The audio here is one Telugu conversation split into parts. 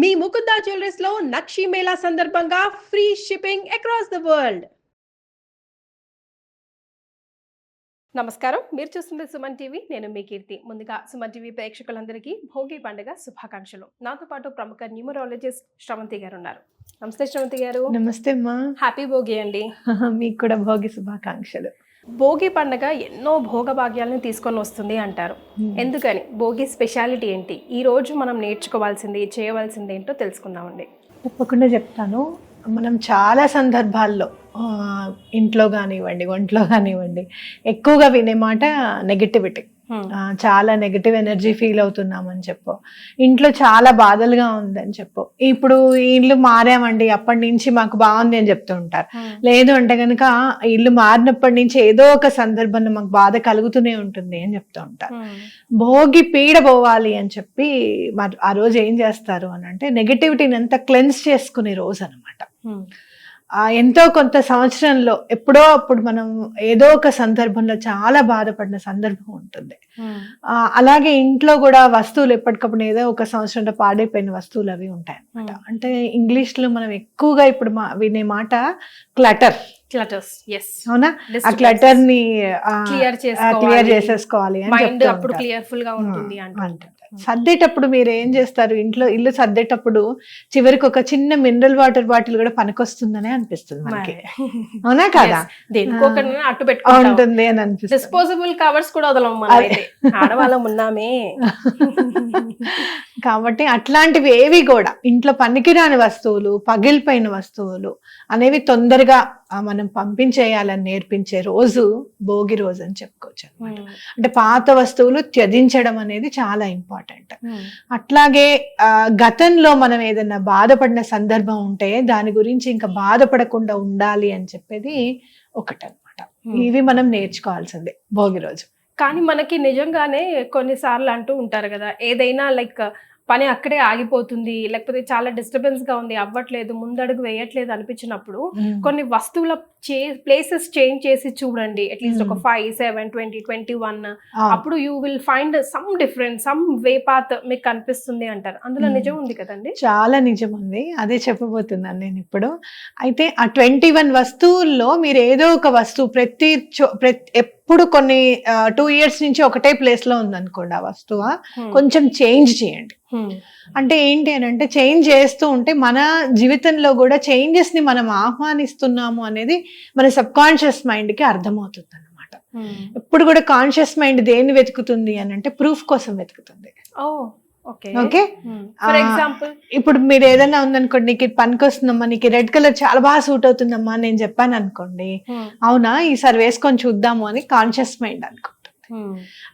మీ ముకుందా జ్యువెలర్స్ లో నక్షి మేళా సందర్భంగా free shipping across the world. నమస్కారం, మీరు చూస్తుంది సుమన్ టీవీ. నేను మీ కీర్తి. ముందుగా సుమన్ టీవీ ప్రేక్షకులందరికీ భోగి పండుగ శుభాకాంక్షలు. నాతో పాటు ప్రముఖ న్యూమరాలజిస్ట్ శ్రవంతి గారు ఉన్నారు. నమస్తే శ్రవంతి గారు. నమస్తే అమ్మా. హ్యాపీ భోగి అండి. మీకు కూడా భోగి శుభాకాంక్షలు. భోగి పండుగ ఎన్నో భోగభాగ్యాలను తీసుకొని వస్తుంది అంటారు. ఎందుకని? భోగి స్పెషాలిటీ ఏంటి? ఈ రోజు మనం నేర్చుకోవాల్సింది, చేయవలసింది ఏంటో తెలుసుకుందామండి. తప్పకుండా చెప్తాను. మనం చాలా సందర్భాల్లో ఇంట్లో కానివ్వండి, ఒంట్లో కానివ్వండి, ఎక్కువగా వినే మాట నెగటివిటీ. చాలా నెగటివ్ ఎనర్జీ ఫీల్ అవుతున్నామని చెప్పు, ఇంట్లో చాలా బాధలుగా ఉందని చెప్పు, ఇప్పుడు ఇల్లు మారామండి అప్పటి నుంచి మాకు బాగుంది అని చెప్తూ ఉంటారు. లేదు అంటే కనుక ఇల్లు మారినప్పటి నుంచి ఏదో ఒక సందర్భంలో మాకు బాధ కలుగుతూనే ఉంటుంది అని చెప్తూ ఉంటారు. భోగి పీడ పోవాలి అని చెప్పి ఆ రోజు ఏం చేస్తారు అని అంటే నెగటివిటీని అంతా క్లెన్స్ చేసుకునే రోజు అనమాట. ఎంతో కొంత సంవత్సరంలో ఎప్పుడో అప్పుడు మనం ఏదో ఒక సందర్భంలో చాలా బాధపడిన సందర్భం ఉంటుంది. అలాగే ఇంట్లో కూడా వస్తువులు ఎప్పటికప్పుడు ఏదో ఒక సంవత్సరంలో పాడైపోయిన వస్తువులు అవి ఉంటాయి అనమాట. అంటే ఇంగ్లీష్ లో మనం ఎక్కువగా ఇప్పుడు వినే మాట క్లటర్. అవునా? ఆ క్లటర్ ని క్లియర్ చేసేసుకోవాలి అని చెప్తారు. సర్దేటప్పుడు మీరు ఏం చేస్తారు? ఇల్లు సర్దేటప్పుడు చివరికి ఒక చిన్న మినరల్ వాటర్ బాటిల్ కూడా పనికొస్తుందనే అనిపిస్తుంది మనకి. అవునా కదా? ఉంటుంది అని అనిపిస్తుంది. డిస్పోజబుల్ కవర్స్ కూడా కాబట్టి అట్లాంటివి ఏవి కూడా ఇంట్లో పనికిరాని వస్తువులు, పగిలిపోయిన వస్తువులు అనేవి తొందరగా మనం పంపించేయాలని నేర్పించే రోజు భోగి రోజు అని చెప్పుకోవచ్చు అనమాట. అంటే పాత వస్తువులు త్యజించడం అనేది చాలా ఇంపార్టెంట్. అట్లాగే గతంలో మనం ఏదైనా బాధపడిన సందర్భం ఉంటే దాని గురించి ఇంకా బాధపడకుండా ఉండాలి అని చెప్పేది ఒకటనమాట. ఇవి మనం నేర్చుకోవాల్సిందే భోగి రోజు. కానీ మనకి నిజంగానే కొన్నిసార్లు అంటూ ఉంటారు కదా, ఏదైనా లైక్ పని అక్కడే ఆగిపోతుంది, లేకపోతే చాలా డిస్టర్బెన్స్ గా ఉంది, అవ్వట్లేదు, ముందడుగు వేయట్లేదు అనిపించినప్పుడు కొన్ని వస్తువుల ప్లేసెస్ చేంజ్ చేసి చూడండి. అట్లీస్ట్ ఒక 5, 7, 20, 21 అప్పుడు you will find some difference, some way path మీకు కనిపిస్తుంది అంటారు. అందులో నిజం ఉంది కదండి? చాలా నిజం ఉంది. అదే చెప్పబోతున్నాను నేను ఇప్పుడు. అయితే ఆ 21 వస్తువుల్లో మీరు ఏదో ఒక వస్తువు ఎప్పుడు కొన్ని 2 years నుంచి ఒకటే ప్లేస్ లో ఉందనుకోండి, ఆ వస్తువు కొంచెం చేంజ్ చేయండి. అంటే ఏంటి అని అంటే చేంజ్ చేస్తూ ఉంటే మన జీవితంలో కూడా చేంజెస్ ని మనం ఆహ్వానిస్తున్నాము అనేది మన సబ్ కాన్షియస్ మైండ్ కి అర్థమవుతుంది అనమాట. ఎప్పుడు కూడా కాన్షియస్ మైండ్ దేన్ని వెతుకుతుంది అని అంటే ప్రూఫ్ కోసం వెతుకుతుంది. ఓకే, ఫర్ ఎగ్జాంపుల్ ఇప్పుడు మీరు ఏదైనా ఉందనుకోండి, నీకు పనికొస్తుందమ్మా, నీకు రెడ్ కలర్ చాలా బాగా సూట్ అవుతుందమ్మా నేను చెప్పాను అనుకోండి, అవునా ఈసారి వేసుకొని చూద్దాము అని కాన్షియస్ మైండ్ అనుకుంటుంది.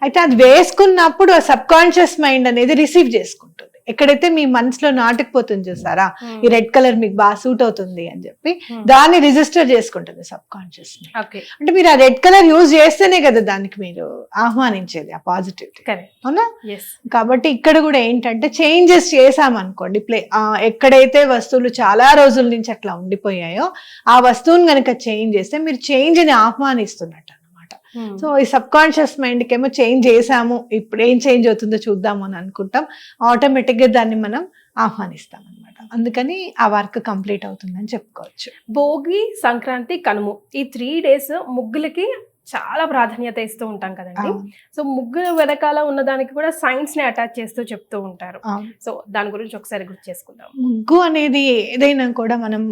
అయితే అది వేసుకున్నప్పుడు ఆ సబ్ కాన్షియస్ మైండ్ అనేది రిసీవ్ చేసుకుంటుంది. ఎక్కడైతే మీ మనసులో నాటుకుపోతుంది చూసారా, ఈ రెడ్ కలర్ మీకు బాగా సూట్ అవుతుంది అని చెప్పి దాన్ని రిజిస్టర్ చేసుకుంటుంది సబ్ కాన్షియస్ మైండ్. అంటే మీరు ఆ రెడ్ కలర్ యూజ్ చేస్తేనే కదా దానికి మీరు ఆహ్వానించేది ఆ పాజిటివిటీ, అవునా? కాబట్టి ఇక్కడ కూడా ఏంటంటే చేంజెస్ చేసామనుకోండి, ఎక్కడైతే వస్తువులు చాలా రోజుల నుంచి అట్లా ఉండిపోయాయో ఆ వస్తువుని కనుక చేంజ్ చేస్తే మీరు చేంజ్ ని ఆహ్వానిస్తున్నట్టు. సో ఈ సబ్ కాన్షియస్ మైండ్ కి ఏమో చేంజ్ చేసాము, ఇప్పుడు ఏం చేంజ్ అవుతుందో చూద్దాము అని అనుకుంటాం, ఆటోమేటిక్ గా దాన్ని మనం ఆహ్వానిస్తాం అనమాట. అందుకని ఆ వర్క్ కంప్లీట్ అవుతుందని చెప్పుకోవచ్చు. భోగి, సంక్రాంతి, కనుము ఈ 3 days ముగ్గులకి చాలా ప్రాధాన్యత ఇస్తూ ఉంటాం కదండి. సో ముగ్గుల వెనకాల ఉన్న దానికి కూడా సైన్స్ ని అటాచ్ చేస్తూ చెప్తూ ఉంటారు. సో దాని గురించి ఒకసారి గుర్తు చేసుకుందాం. ముగ్గు అనేది ఏదైనా కూడా మనం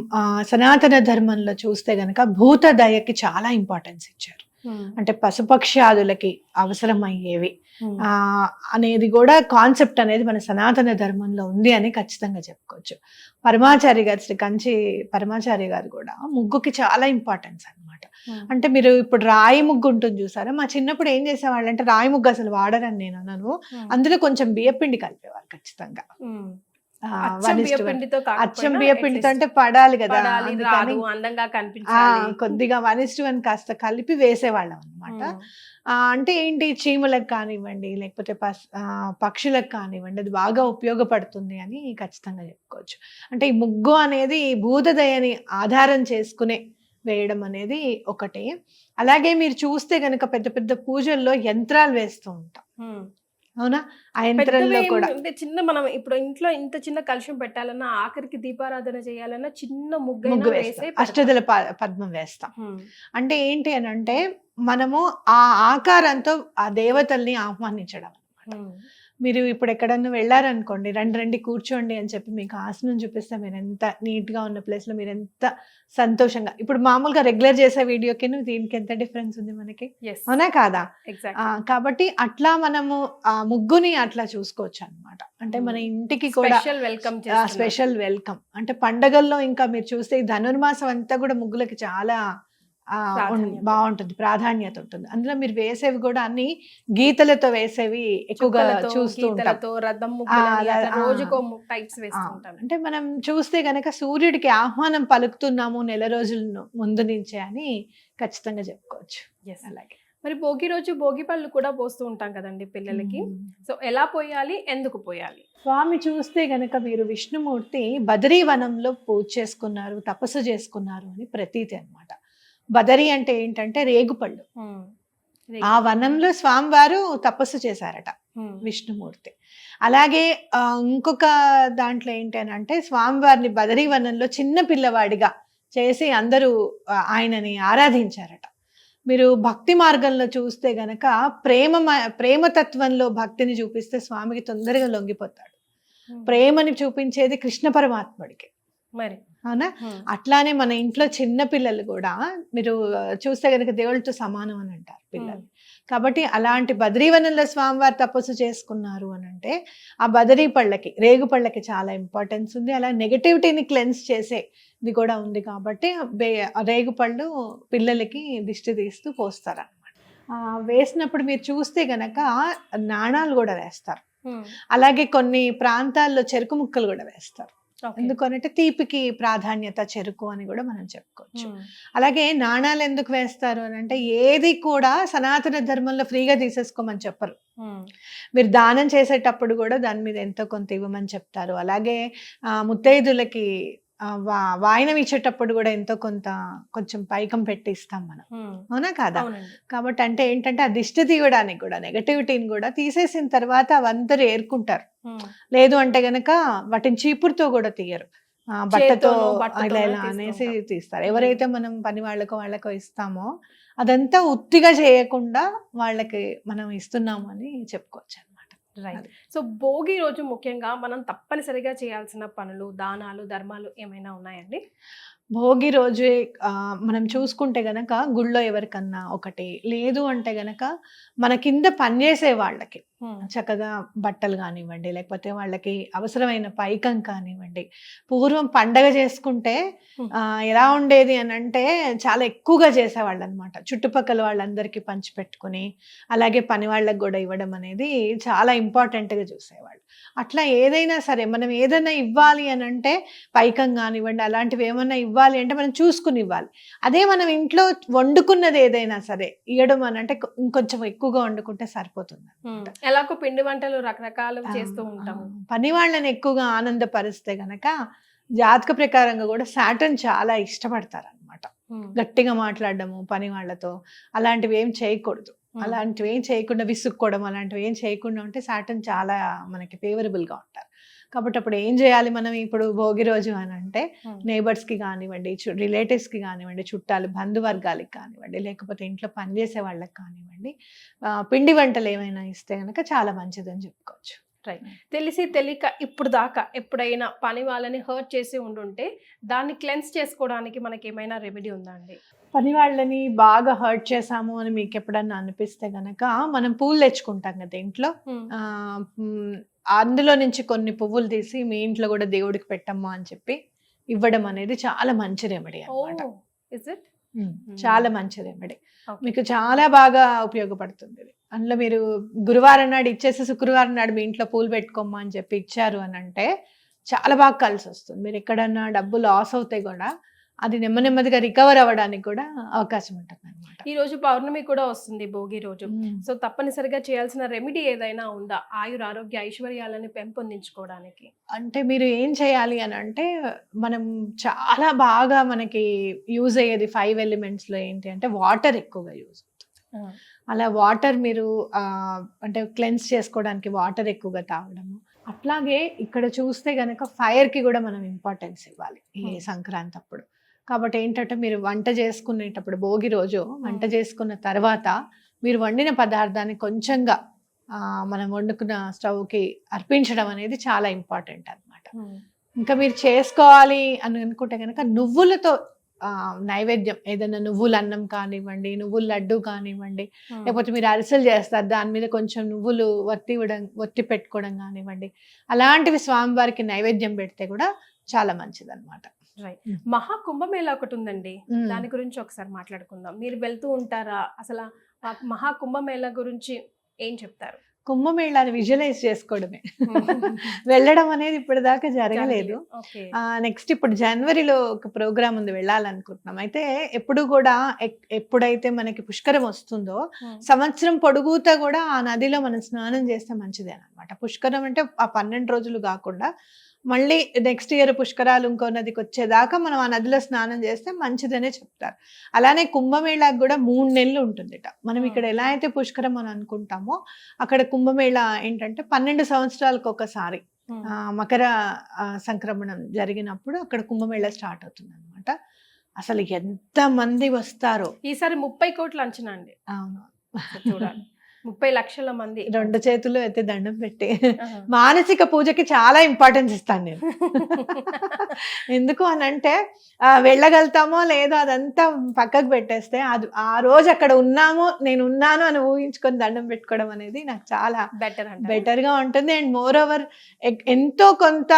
సనాతన ధర్మంలో చూస్తే గనక భూత దయకి చాలా ఇంపార్టెన్స్ ఇచ్చారు. అంటే పశుపక్షాదులకి అవసరం అయ్యేవి అనేది కూడా కాన్సెప్ట్ అనేది మన సనాతన ధర్మంలో ఉంది అని ఖచ్చితంగా చెప్పుకోవచ్చు. పరమాచారి గారు, శ్రీ కంచి పరమాచారి గారు కూడా ముగ్గుకి చాలా ఇంపార్టెన్స్ అనమాట. అంటే మీరు ఇప్పుడు రాయి ముగ్గు ఉంటుంది చూసారా, మా చిన్నప్పుడు ఏం చేసేవాళ్ళు అంటే రాయి ముగ్గు అసలు వాడరని నేను అన్నాను, అందులో కొంచెం బియ్యపిండి కలిపేవాళ్ళు ఖచ్చితంగా. అచ్చం బియ్య పిండితో అంటే పడాలి కదా, కొద్దిగా 1:1 కాస్త కలిపి వేసేవాళ్ళం అనమాట. అంటే ఏంటి, చీమలకు కానివ్వండి లేకపోతే పక్షులకు కానివ్వండి అది బాగా ఉపయోగపడుతుంది అని ఖచ్చితంగా చెప్పుకోవచ్చు. అంటే ఈ ముగ్గు అనేది భూతదయని ఆధారం చేసుకునే వేయడం అనేది ఒకటే. అలాగే మీరు చూస్తే గనక పెద్ద పెద్ద పూజల్లో యంత్రాలు వేస్తూ ఉంటాం. అవునా? ఆ యంత్రంలో కూడా అంటే చిన్న మనం ఇప్పుడు ఇంట్లో ఇంత చిన్న కలశం పెట్టాలన్నా ఆఖరికి దీపారాధన చేయాలన్నా చిన్న ముగ్గైనా ముగ్గు వేసే వేస్తాం, పెడతాం. అష్టదళ పద్మం వేస్తాం. హ్మ్. అంటే ఏంటి అని అంటే మనము ఆ ఆకారంతో ఆ దేవతల్ని ఆహ్వానించడం అన్నమాట. హ్మ్. మీరు ఇప్పుడు ఎక్కడన్నా వెళ్ళారనుకోండి, రండి రండి కూర్చోండి అని చెప్పి మీకు ఆసనం చూపిస్తే మీరు ఎంత నీట్గా ఉన్న ప్లేస్లో మీరు ఎంత సంతోషంగా, ఇప్పుడు మామూలుగా రెగ్యులర్ చేసే వీడియోకి దీనికి ఎంత డిఫరెన్స్ ఉంది మనకి, Yes. అవునా కాదా? Exactly. కాబట్టి అట్లా మనము ఆ ముగ్గుని అట్లా చూసుకోవచ్చు అన్నమాట. అంటే మన ఇంటికి కూడా స్పెషల్ వెల్కమ్ చేస్తున్నారు. Special welcome. అంటే పండగల్లో ఇంకా మీరు చూస్తే ఈ ధనుర్మాసం అంతా కూడా ముగ్గులకి చాలా ప్రాధాన్యత. బాగుంటుంది, ప్రాధాన్యత ఉంటుంది. అందులో మీరు వేసేవి కూడా అన్ని గీతలతో వేసేవి ఎక్కువగా చుక్కలతో, చూస్తూ ఉంటాం. గీతలతో, రథం ముగ్గులని అట్లా ఆ, రోజుకో టైప్స్ ఆ, వేస్తుంటాం. అంటే మనం చూస్తే గనక సూర్యుడికి ఆహ్వానం పలుకుతున్నాము నెల రోజుల ముందు నుంచే అని ఖచ్చితంగా చెప్పుకోవచ్చు. Yes. అలాగే మరి భోగి రోజు భోగి పళ్ళు కూడా పోస్తూ ఉంటాం కదండి పిల్లలకి. సో ఎలా పోయాలి, ఎందుకు పోయాలి? స్వామి చూస్తే గనక మీరు విష్ణుమూర్తి బదరీ వనంలో పూజ చేసుకున్నారు, తపస్సు చేసుకున్నారు అని ప్రతీతి అన్నమాట. బదరి అంటే ఏంటంటే రేగుపళ్ళు. ఆ వనంలో స్వామివారు తపస్సు చేశారట విష్ణుమూర్తి. అలాగే ఇంకొక దాంట్లో ఏంటి అని అంటే స్వామివారిని బదరీ వనంలో చిన్న పిల్లవాడిగా చేసి అందరూ ఆయనని ఆరాధించారట. మీరు భక్తి మార్గంలో చూస్తే గనక ప్రేమతత్వంలో భక్తిని చూపిస్తే స్వామికి తొందరగా లొంగిపోతాడు. ప్రేమని చూపించేది కృష్ణ పరమాత్ముడికి, మరి అవునా? అట్లానే మన ఇంట్లో చిన్న పిల్లలు కూడా మీరు చూస్తే కనుక దేవుళ్ళతో సమానం అని అంటారు పిల్లలు. కాబట్టి అలాంటి బద్రీవనంలో స్వామివారు తపస్సు చేసుకున్నారు అని అంటే ఆ బదరీ పళ్ళకి, రేగు పళ్ళకి చాలా ఇంపార్టెన్స్ ఉంది. అలా నెగటివిటీని క్లెన్స్ చేసేది కూడా ఉంది. కాబట్టి రేగు పళ్ళు పిల్లలకి దిష్టి తీస్తూ పోస్తారు అనమాట. వేసినప్పుడు మీరు చూస్తే గనక నాణాలు కూడా వేస్తారు. అలాగే కొన్ని ప్రాంతాల్లో చెరుకు ముక్కలు కూడా వేస్తారు. ఎందుకనంటే తీపికి ప్రాధాన్యత చెరుకు అని కూడా మనం చెప్పుకోవచ్చు. అలాగే నాణాలు ఎందుకు వేస్తారు అని అంటే ఏది కూడా సనాతన ధర్మంలో ఫ్రీగా తీసేసుకోమని చెప్పరు. మీరు దానం చేసేటప్పుడు కూడా దాని మీద ఎంతో కొంత ఇవ్వమని చెప్తారు. అలాగే ముత్తైదులకి వాయినం ఇచ్చేటప్పుడు కూడా ఎంతో కొంచెం పైకం పెట్టి ఇస్తాం మనం, అవునా కాదా? కాబట్టి అంటే ఏంటంటే ఆ దిష్టి తీయడానికి కూడా నెగటివిటీని కూడా తీసేసిన తర్వాత అవందరూ ఏరుకుంటారు. లేదు అంటే గనక వాటిని చీపురుతో కూడా తీయరు, బట్టతో ఇలా ఇలా అనేసి తీస్తారు. ఎవరైతే మనం పని వాళ్ళకో ఇస్తామో అదంతా ఉత్తిగా చేయకుండా వాళ్ళకి మనం ఇస్తున్నాము అని చెప్పుకోవచ్చు అనమాట. రైట్. సో భోగి రోజు ముఖ్యంగా మనం తప్పనిసరిగా చేయాల్సిన పనులు, దానాలు, ధర్మాలు ఏమైనా ఉన్నాయండి? భోగి రోజు మనం చూసుకుంటే గనక గుళ్ళో ఎవరికన్నా ఒకటి, లేదు అంటే గనక మన కింద పనిచేసే వాళ్ళకి చక్కగా బట్టలు కానివ్వండి, లేకపోతే వాళ్ళకి అవసరమైన పైకం కానివ్వండి. పూర్వం పండగ చేసుకుంటే ఎలా ఉండేది అని అంటే చాలా ఎక్కువగా చేసేవాళ్ళు అనమాట. చుట్టుపక్కల వాళ్ళందరికీ పంచిపెట్టుకుని అలాగే పని వాళ్ళకి కూడా ఇవ్వడం అనేది చాలా ఇంపార్టెంట్గా చూసేవాళ్ళు. అట్లా ఏదైనా సరే మనం ఏదైనా ఇవ్వాలి అని అంటే పైకం కానివ్వండి, అలాంటివి ఏమన్నా ఇవ్వాలి అంటే మనం చూసుకుని ఇవ్వాలి. అదే మనం ఇంట్లో వండుకున్నది ఏదైనా సరే ఇవ్వడం అని అంటే ఇంకొంచెం ఎక్కువగా వండుకుంటే సరిపోతుంది. ఎలాగో పిండి వంటలు రకరకాలు చేస్తూ ఉంటాము. పని వాళ్ళని ఎక్కువగా ఆనందపరిస్తే గనక జాతక ప్రకారంగా కూడా సాటర్న్ చాలా ఇష్టపడతారు అనమాట. గట్టిగా మాట్లాడడము పని వాళ్ళతో అలాంటివి ఏం చేయకూడదు. అలాంటివి ఏం చేయకుండా విసుక్కోవడం అలాంటివి ఏం చేయకుండా ఉంటే సాటర్న్ చాలా మనకి ఫేవరబుల్గా ఉంటారు. కాబట్టి అప్పుడు ఏం చేయాలి మనం ఇప్పుడు భోగి రోజు అని అంటే నేబర్స్కి కానివ్వండి, రిలేటివ్స్కి కానివ్వండి, చుట్టాలు బంధువర్గాలకి కానివ్వండి, లేకపోతే ఇంట్లో పనిచేసే వాళ్ళకి కానివ్వండి పిండి వంటలు ఏమైనా ఇస్తే కనుక చాలా మంచిదని చెప్పుకోవచ్చు. రైట్. తెలిసి తెలియక ఇప్పుడు దాకా ఎప్పుడైనా పని వాళ్ళని హర్ట్ చేసి ఉండుంటే దాన్ని క్లెన్స్ చేసుకోవడానికి మనకి ఏమైనా రెమెడీ ఉందా అండి? పని వాళ్ళని బాగా హర్ట్ చేసాము అని మీకు ఎప్పుడన్నా అనిపిస్తే గనక మనం పూలు తెచ్చుకుంటాం కదా ఇంట్లో, అందులో నుంచి కొన్ని పువ్వులు తీసి మీ ఇంట్లో కూడా దేవుడికి పెట్టమ్మా అని చెప్పి ఇవ్వడం అనేది చాలా మంచి రెమెడీ అన్నమాట. చాలా మంచి రెమెడీ, మీకు చాలా బాగా ఉపయోగపడుతుంది. అందులో మీరు గురువారం నాడు ఇచ్చేసి శుక్రవారం నాడు మీ ఇంట్లో పూలు పెట్టుకోమ్మా అని చెప్పి ఇచ్చారు అని అంటే చాలా బాగా కలిసి వస్తుంది. మీరు ఎక్కడన్నా డబ్బు లాస్ అవుతాయి కూడా అది నెమ్మదిగా రికవర్ అవ్వడానికి కూడా అవకాశం ఉంటుంది అనమాట. ఈ రోజు పౌర్ణమి కూడా వస్తుంది భోగి రోజు. సో తప్పనిసరిగా చేయాల్సిన రెమెడీ ఏదైనా ఉందా ఆరోగ్య ఐశ్వర్యాలను పెంపొందించుకోవడానికి? అంటే మీరు ఏం చేయాలి అని అంటే మనం చాలా బాగా మనకి యూజ్ అయ్యేది 5 ఎలిమెంట్స్లో ఏంటి అంటే వాటర్ ఎక్కువగా యూజ్ అవుతుంది. అలా వాటర్ మీరు అంటే క్లెన్స్ చేసుకోవడానికి వాటర్ ఎక్కువగా తాగడము. అట్లాగే ఇక్కడ చూస్తే గనక ఫైర్కి కూడా మనం ఇంపార్టెన్స్ ఇవ్వాలి ఈ సంక్రాంతి అప్పుడు. కాబట్టి ఏంటంటే మీరు వంట చేసుకునేటప్పుడు భోగి రోజు వంట చేసుకున్న తర్వాత మీరు వండిన పదార్థాన్ని కొంచెంగా మనం వండుకున్న స్టవ్కి అర్పించడం అనేది చాలా ఇంపార్టెంట్ అన్నమాట. ఇంకా మీరు చేసుకోవాలి అని అనుకుంటే కనుక నువ్వులతో నైవేద్యం, ఏదైనా నువ్వుల అన్నం కానివ్వండి, నువ్వుల లడ్డు కానివ్వండి, లేకపోతే మీరు అరిసెలు చేస్తారు దాని మీద కొంచెం నువ్వులు ఒత్తి పెట్టుకోవడం కానివ్వండి, అలాంటివి స్వామివారికి నైవేద్యం పెడితే కూడా చాలా మంచిది అనమాట. మహా కుంభమేళా ఒకటి ఉందండి, దాని గురించి ఒకసారి మాట్లాడుకుందాం. మీరు వెళ్తూ ఉంటారా? అసలు మహా కుంభమేళా గురించి ఏం చెప్తారు? కుంభమేళాని విజువలైజ్ చేసుకోవడమే. వెళ్ళడం అనేది ఇప్పటిదాకా జరగలేదు. నెక్స్ట్ ఇప్పుడు జనవరిలో ఒక ప్రోగ్రామ్ ఉంది, వెళ్ళాలనుకుంటున్నాం. అయితే ఎప్పుడు కూడా ఎప్పుడైతే మనకి పుష్కరం వస్తుందో సంవత్సరం పొడుగుతా కూడా ఆ నదిలో మనం స్నానం చేస్తే మంచిదే అనమాట. పుష్కరం అంటే ఆ 12 రోజులు కాకుండా మళ్ళీ నెక్స్ట్ ఇయర్ పుష్కరాలు ఇంకో నదికి వచ్చేదాకా మనం ఆ నదిలో స్నానం చేస్తే మంచిదనే చెప్తారు. అలానే కుంభమేళాకు కూడా 3 నెలలు ఉంటుందిట. మనం ఇక్కడ ఎలా అయితే పుష్కరం అని అనుకుంటామో అక్కడ కుంభమేళా ఏంటంటే 12 సంవత్సరాలకు ఒకసారి మకర సంక్రమణం జరిగినప్పుడు అక్కడ కుంభమేళా స్టార్ట్ అవుతుంది అనమాట. అసలు ఎంత మంది వస్తారో ఈసారి 30 కోట్ల అంచనా అండి. అవును, చూడాలి. 30 లక్షల మంది 2 చేతులు అయితే దండం పెట్టి మానసిక పూజకి చాలా ఇంపార్టెన్స్ ఇస్తాను నేను. ఎందుకు అని అంటే వెళ్ళగలుగుతామో లేదో అదంతా పక్కకు పెట్టేస్తే అది ఆ రోజు అక్కడ ఉన్నాము, నేను ఉన్నాను అని ఊహించుకొని దండం పెట్టుకోవడం అనేది నాకు చాలా బెటర్గా ఉంటుంది. అండ్ మోర్ ఓవర్ ఎంతో కొంత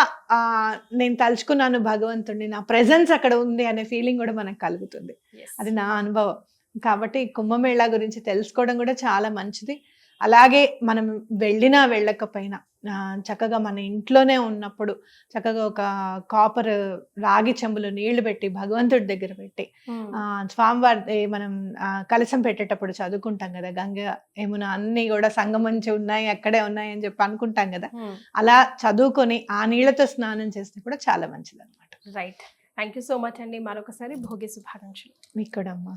నేను తలుచుకున్నాను భగవంతుడిని, నా ప్రెజెన్స్ అక్కడ ఉంది అనే ఫీలింగ్ కూడా మనకు కలుగుతుంది. అది నా అనుభవం. కాబట్టి కుంభమేళా గురించి తెలుసుకోవడం కూడా చాలా మంచిది. అలాగే మనం వెళ్ళినా వెళ్ళకపోయినా చక్కగా మన ఇంట్లోనే ఉన్నప్పుడు చక్కగా ఒక కాపర్ రాగి చెంబులో నీళ్లు పెట్టి భగవంతుడి దగ్గర పెట్టి స్వామివారి మనం కలశం పెట్టేటప్పుడు చదువుకుంటాం కదా, గంగ యమున అన్ని కూడా సంగమంచి ఉన్నాయి అక్కడే ఉన్నాయి అని చెప్పి అనుకుంటాం కదా, అలా చదువుకొని ఆ నీళ్లతో స్నానం చేస్తే కూడా చాలా మంచిది అనమాట. Right, thank you so much అండి. మరొకసారి భోగి శుభాకాంక్షలు. మీకు కూడా అమ్మా.